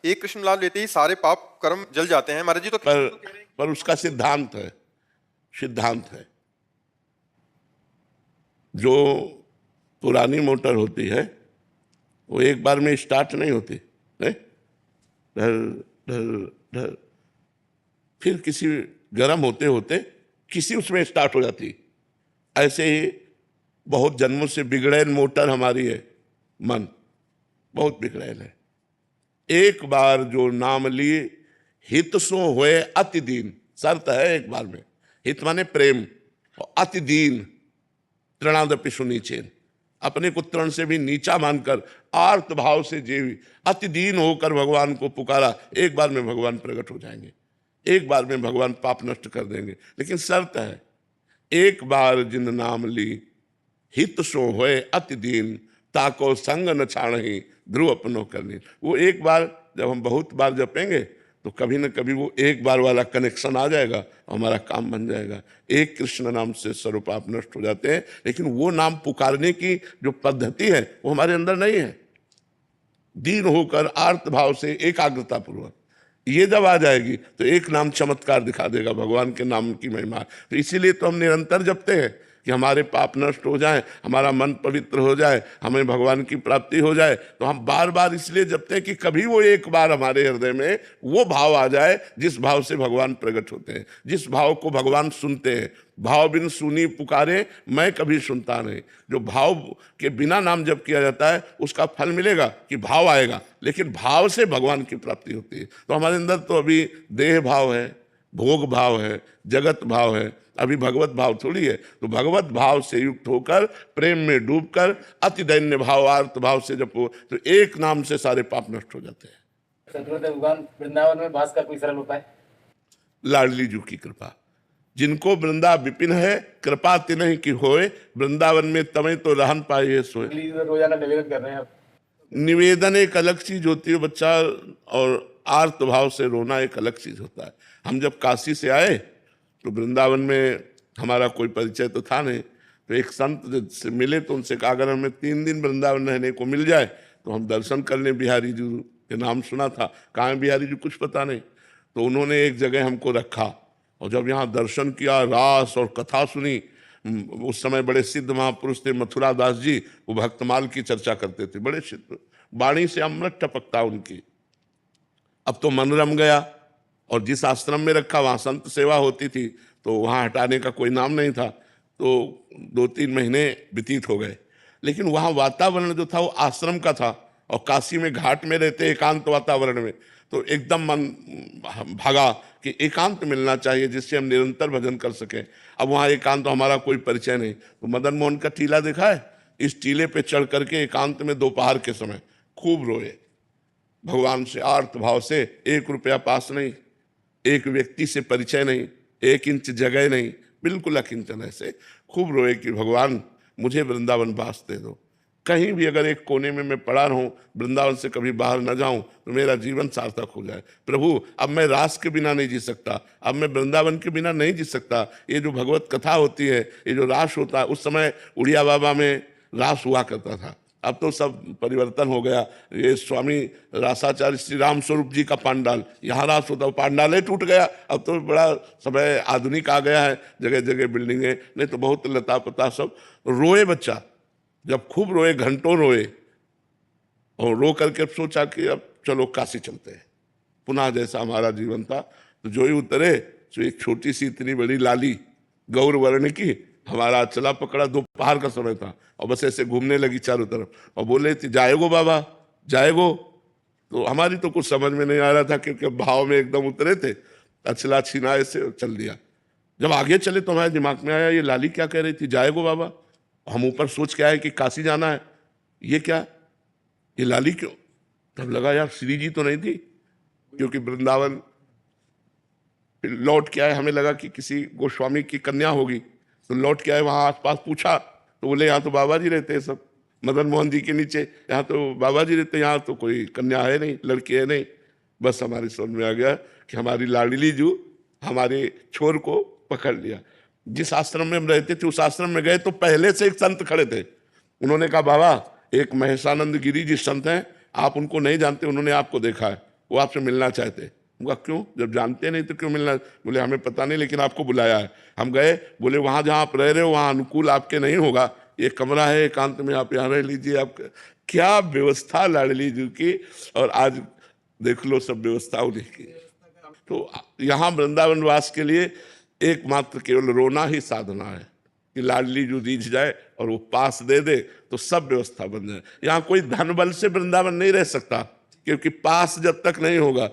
एक कृष्णलाल लेते ही सारे पाप कर्म जल जाते हैं। महाराज जी तो कह रहे हैं पर उसका सिद्धांत है। जो पुरानी मोटर होती है वो एक बार में स्टार्ट नहीं होती, नहीं? ढर ढर ढर, फिर किसी गर्म होते होते किसी उसमें स्टार्ट हो जाती। ऐसे ही बहुत जन्मों से बिगड़ैल मोटर हमारी है, मन बहुत बिगड़ैल है। एक बार जो नाम लिए हित सो होए अति दीन, शर्त है एक बार में। हित माने प्रेम, और अति दीन तृणादपि सुनीचेन, अपने को तृण से भी नीचा मानकर आर्त भाव से जीवी अति दीन होकर भगवान को पुकारा, एक बार में भगवान प्रकट हो जाएंगे, एक बार में भगवान पाप नष्ट कर देंगे। लेकिन शर्त है, एक बार जिन नाम ली हित सो होए अति दीन, ताको संग न छाणही ध्रुव अपनो करनी। वो एक बार जब हम बहुत बार जपेंगे तो कभी न कभी वो एक बार वाला कनेक्शन आ जाएगा, हमारा काम बन जाएगा। एक कृष्ण नाम से सर्व पाप नष्ट हो जाते हैं, लेकिन वो नाम पुकारने की जो पद्धति है वो हमारे अंदर नहीं है। दीन होकर आर्त भाव से एकाग्रता पूर्वक ये जब आ जाएगी तो एक नाम चमत्कार दिखा देगा, भगवान के नाम की महिमा। तो इसीलिए तो हम निरंतर जपते हैं कि हमारे पाप नष्ट हो जाए, हमारा मन पवित्र हो जाए, हमें भगवान की प्राप्ति हो जाए। तो हम बार बार इसलिए जपते हैं कि कभी वो एक बार हमारे हृदय में वो भाव आ जाए जिस भाव से भगवान प्रकट होते हैं, जिस भाव को भगवान सुनते हैं। भाव बिन सुनी पुकारे मैं कभी सुनता नहीं। जो भाव के बिना नाम जप किया जाता है उसका फल मिलेगा कि भाव आएगा, लेकिन भाव से भगवान की प्राप्ति होती है। तो हमारे अंदर तो अभी देह भाव है, भोग भाव है, जगत भाव है, अभी भगवत भाव थोड़ी है। तो भगवत भाव से युक्त होकर प्रेम में डूबकर अति दैन्य भाव आर्त भाव से जब हो तो एक नाम से सारे पाप नष्ट हो जाते हैं। भगवान वृंदावन में वास का कोई सरल उपाय? लाडली जी की कृपा, जिनको वृंदा विपिन है, कृपा तिन्हि की होए, वृंदावन में तमें तो रहन पाए सोए। रोजाना निवेदन कर रहे हैं आप? निवेदन एक अलग चीज होती है बच्चा, और आर्त भाव से रोना एक अलग चीज होता है। हम जब काशी से आए तो वृंदावन में हमारा कोई परिचय तो था नहीं, तो एक संत से मिले तो उनसे कहा अगर हमें 3 दिन वृंदावन रहने को मिल जाए तो हम दर्शन कर लें। बिहारी जी के नाम सुना था, कहाँ है बिहारी जी कुछ पता नहीं। तो उन्होंने एक जगह हमको रखा और जब यहाँ दर्शन किया, रास और कथा सुनी। उस समय बड़े सिद्ध महापुरुष थे मथुरा दास जी, वो भक्तमाल की चर्चा करते थे, बड़े सिद्ध, वाणी से अमृत टपकता उनकी। अब तो मन रम गया, और जिस आश्रम में रखा वहाँ संत सेवा होती थी, तो वहाँ हटाने का कोई नाम नहीं था। तो 2-3 महीने व्यतीत हो गए, लेकिन वहाँ वातावरण जो था वो आश्रम का था, और काशी में घाट में रहते एकांत वातावरण में, तो एकदम मन भागा कि एकांत मिलना चाहिए जिससे हम निरंतर भजन कर सकें। अब वहाँ एकांत तो हमारा कोई परिचय नहीं। तो मदन मोहन का टीला देखा है, इस टीले पे चढ़ करके एकांत में दोपहर के समय खूब रोए भगवान से आर्त भाव से। 1 रुपया पास नहीं, एक व्यक्ति से परिचय नहीं, 1 इंच जगह नहीं, बिल्कुल अकिंचन ऐसे खूब रोए कि भगवान मुझे वृंदावन वास दे दो। कहीं भी अगर एक कोने में मैं पड़ा रहूं, वृंदावन से कभी बाहर न जाऊं, तो मेरा जीवन सार्थक हो जाए। प्रभु अब मैं रास के बिना नहीं जी सकता, अब मैं वृंदावन के बिना नहीं जी सकता। ये जो भगवत कथा होती है, ये जो रास होता है, उस समय उड़िया बाबा में रास हुआ करता था, अब तो सब परिवर्तन हो गया। ये स्वामी रासाचार्य श्री राम स्वरूप जी का पंडाल, यहाँ रास होता, पंडाल ही टूट गया। अब तो बड़ा समय आधुनिक आ गया है, जगह जगह बिल्डिंगें, नहीं तो बहुत लता पता सब। रोए बच्चा, जब खूब रोए, घंटों रोए, और रो करके सोचा कि अब चलो काशी चलते हैं पुनः, जैसा हमारा जीवन था। तो जो ही उतरे तो एक छोटी सी इतनी बड़ी लाली गौर वर्ण की हमारा चला पकड़ा, दोपहर का समय था, और बस ऐसे घूमने लगी चारों तरफ, और बोले थी जाएगो बाबा जाएगो। तो हमारी तो कुछ समझ में नहीं आ रहा था, क्योंकि भाव में एकदम उतरे थे, अचला छीना ऐसे चल दिया। जब आगे चले तो हमारे दिमाग में आया ये लाली क्या कह रही थी, जाएगो बाबा। हम ऊपर सोच के आए कि काशी जाना है, ये क्या, ये लाली क्यों। तब लगा यार श्री जी तो नहीं थी, क्योंकि वृंदावन लौट के आए, हमें लगा कि किसी गोस्वामी की कन्या होगी। तो लौट के आए, वहाँ आसपास पूछा तो बोले यहाँ तो बाबा जी रहते हैं सब, मदन मोहन जी के नीचे, यहाँ तो बाबा जी रहते, यहाँ तो कोई कन्या है नहीं, लड़की है नहीं। बस हमारी समझ में आ गया कि हमारी लाडली जू हमारे छोर को पकड़ लिया। जिस आश्रम में हम रहते थे उस आश्रम में गए तो पहले से एक संत खड़े थे। उन्होंने कहा बाबा एक महेशानंद गिरी जी संत हैं, आप उनको नहीं जानते, उन्होंने आपको देखा है। वो आपसे मिलना चाहते। उनका क्यों, जब जानते नहीं तो क्यों मिलना? बोले हमें पता नहीं, लेकिन आपको बुलाया है। हम गए, बोले वहाँ जहाँ आप रह रहे हो वहाँ अनुकूल आपके नहीं होगा, ये कमरा है एकांत में, आप यहाँ रह लीजिए। आप क्या व्यवस्था लाडली जी की, और आज देख लो सब व्यवस्था उन्हीं की। तो यहाँ वृंदावन वास के लिए एकमात्र केवल रोना ही साधना है कि लाडली जो रीझ जाए और वो पास दे दे तो सब व्यवस्था बन जाए। यहाँ कोई धन बल से वृंदावन नहीं रह सकता, क्योंकि पास जब तक नहीं होगा